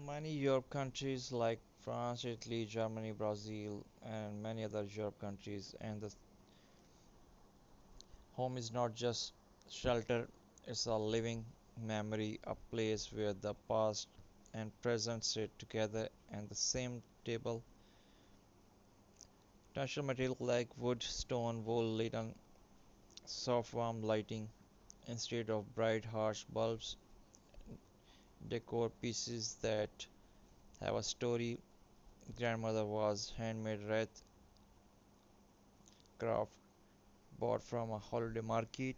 Many Europe countries like France, Italy, Germany, Brazil, and many other Europe countries, and the home is not just shelter, it's a living memory, a place where the past and present sit together at the same table. Natural materials like wood, stone, wool, linen, soft warm lighting instead of bright harsh bulbs, decor pieces that have a story. Grandmother was handmade wreath craft bought from a holiday market.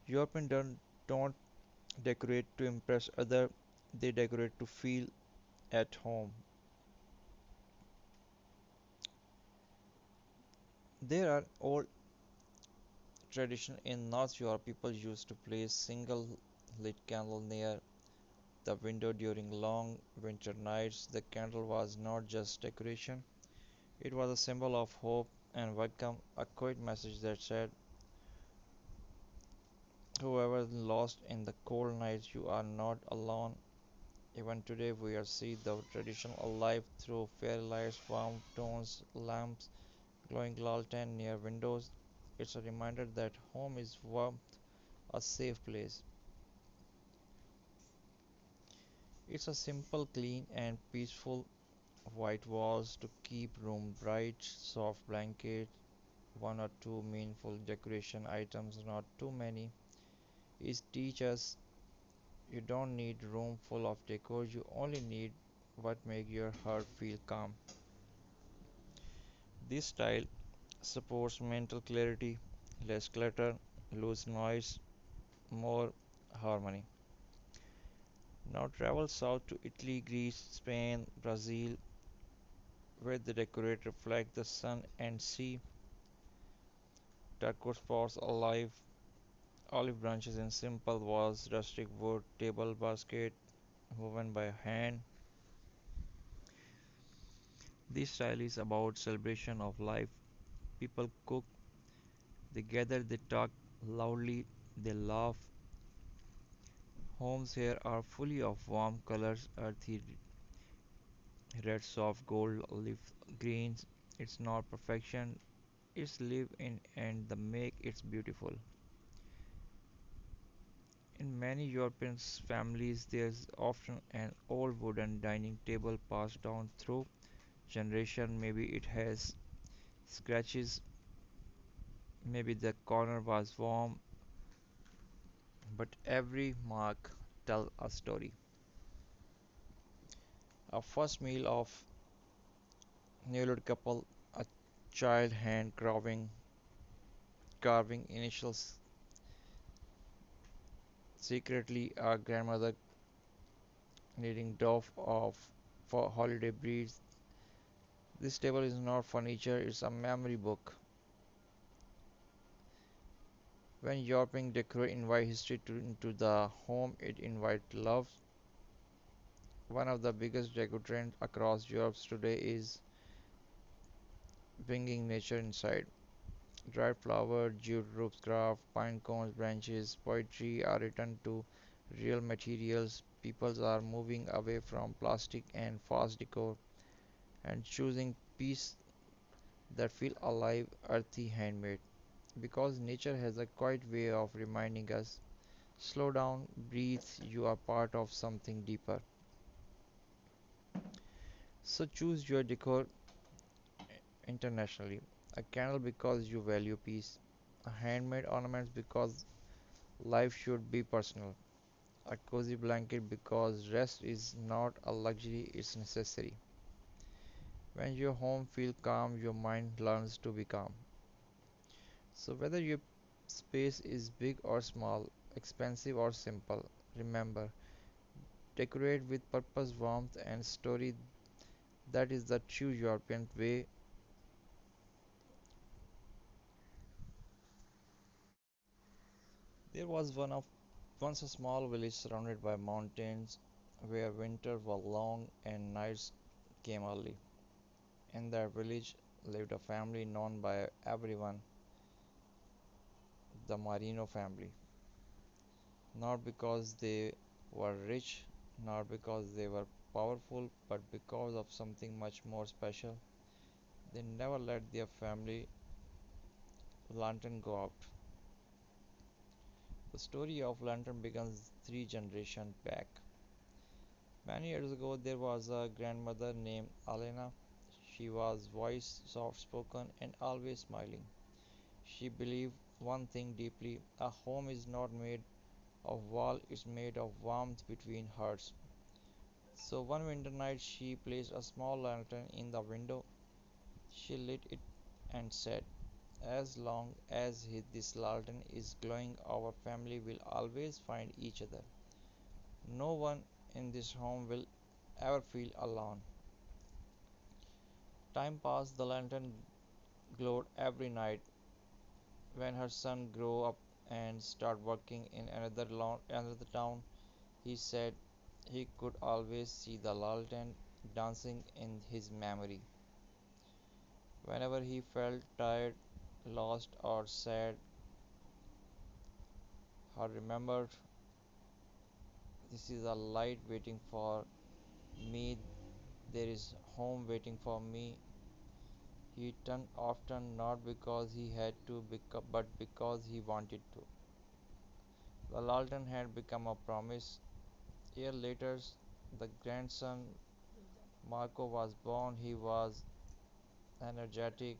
Europeans don't decorate to impress others, they decorate to feel at home. There are old tradition in North Europe. People used to place single lit candle near the window during long winter nights. The candle was not just decoration, it was a symbol of hope and welcome, a quiet message that said, whoever lost in the cold nights, you are not alone. Even today, we are see the tradition alive through fairy lights, warm tones, lamps, glowing lantern near windows. It's a reminder that home is warmth, a safe place. It's a simple, clean, and peaceful white walls to keep room bright, soft blanket, one or two meaningful decoration items, not too many. It teaches you don't need room full of decor, you only need what make your heart feel calm. This style supports mental clarity, less clutter, less noise, more harmony. Now travel south to Italy, Greece, Spain, Brazil, where the decorate reflect the sun and sea. Turquoise pots alive, olive branches in simple walls, rustic wood, table basket woven by hand. This style is about celebration of life. People cook, they gather, they talk loudly, they laugh. Homes here are fully of warm colors, earthy red, soft gold, olive greens. It's not perfection, it's live in and the make it's beautiful. In many European families, there's often an old wooden dining table passed down through generation. Maybe it has scratches, maybe the corner was warm, but every mark tells a story. A first meal of newlywed couple, a child hand carving initials secretly, a grandmother kneading dough of for holiday breeds. This table is not furniture, it's a memory book. When European decor invite history into the home, it invites love. One of the biggest decor trends across Europe today is bringing nature inside. Dried flower, jute roofs craft, pine cones, branches, poetry are written to real materials. People are moving away from plastic and fast decor and choosing pieces that feel alive, earthy, handmade. Because nature has a quiet way of reminding us, slow down, breathe, you are part of something deeper. So choose your decor internationally. A candle because you value peace. A handmade ornaments because life should be personal. A cozy blanket because rest is not a luxury, it's necessary. When your home feels calm, your mind learns to be calm. So whether your space is big or small, expensive or simple, remember, decorate with purpose, warmth and story. That is the true European way. There was once a small village surrounded by mountains where winters were long and nights came early. In that village lived a family known by everyone, the Marino family. Not because they were rich, not because they were powerful, but because of something much more special. They never let their family lantern go out. The story of lantern begins three generations back. Many years ago, there was a grandmother named Alena. She was voice soft spoken and always smiling. She believed one thing deeply: a home is not made of wall, it's made of warmth between hearts. So one winter night she placed a small lantern in the window. She lit it and said, "As long as this lantern is glowing, our family will always find each other. No one in this home will ever feel alone." Time passed, the lantern glowed every night. When her son grew up and started working in another town, he said he could always see the lantern dancing in his memory. Whenever he felt tired, lost, or sad, he remembered, "This is a light waiting for me, there is home waiting for me." He turned often, not because he had to, but because he wanted to. The lantern had become a promise. A year later, the grandson Marco was born. He was energetic,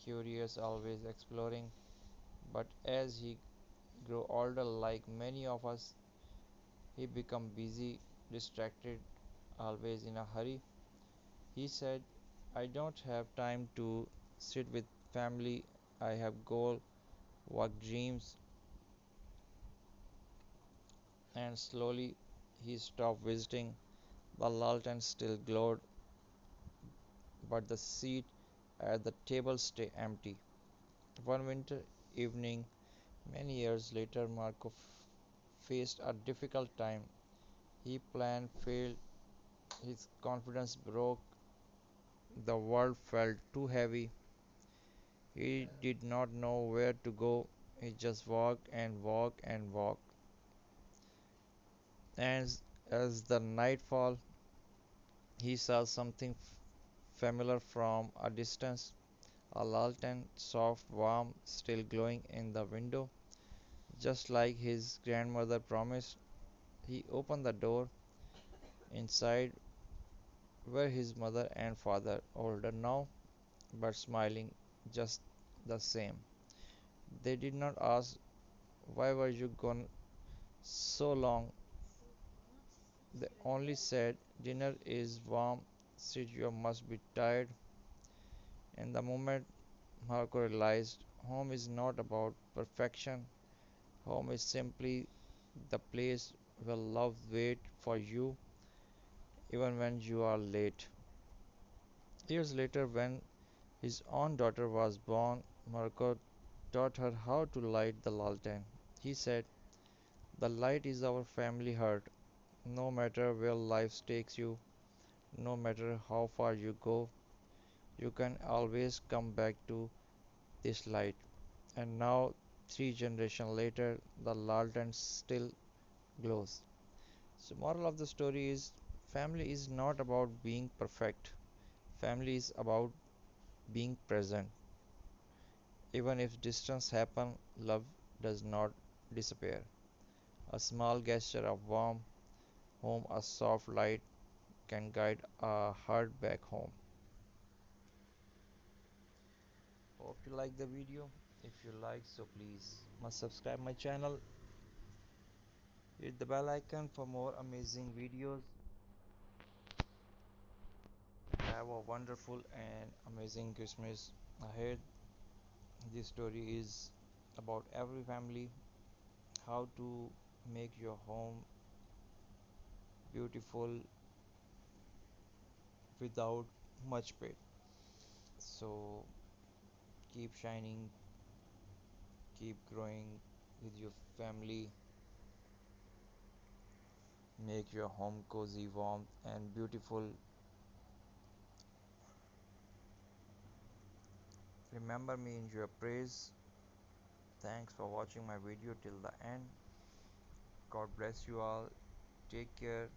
curious, always exploring. But as he grew older, like many of us, he became busy, distracted, always in a hurry. He said, "I don't have time to sit with family. I have goals, work, dreams." And slowly he stopped visiting. The lantern still glowed, but the seat at the table stayed empty. One winter evening, many years later, Marco faced a difficult time. His plan failed, his confidence broke, the world felt too heavy. He did not know where to go. He just walked and walked and walked. And as the night fell, he saw something familiar from a distance: a lantern, soft, warm, still glowing in the window, just like his grandmother promised. He opened the door. Inside were his mother and father, older now, but smiling just the same. They did not ask, "Why were you gone so long?" They only said, "Dinner is warm, sit, you must be tired." In the moment, Marco realized home is not about perfection. Home is simply the place where love waits for you even when you are late. Years later, when his own daughter was born, Marco taught her how to light the lantern. He said, "The light is our family heart. No matter where life takes you, no matter how far you go, you can always come back to this light." And now, three generations later, the lantern still glows. So, moral of the story is, family is not about being perfect. Family is about being present. Even if distance happen, love does not disappear. A small gesture of warm home, a soft light can guide a heart back home. Hope you like the video. If you like, so please must subscribe my channel. Hit the bell icon for more amazing videos. Have a wonderful and amazing Christmas ahead. This story is about every family, how to make your home beautiful without much pain. So keep shining, keep growing with your family, make your home cozy, warm, and beautiful. Remember me in your praise. Thanks for watching my video till the end. God bless you all. Take care.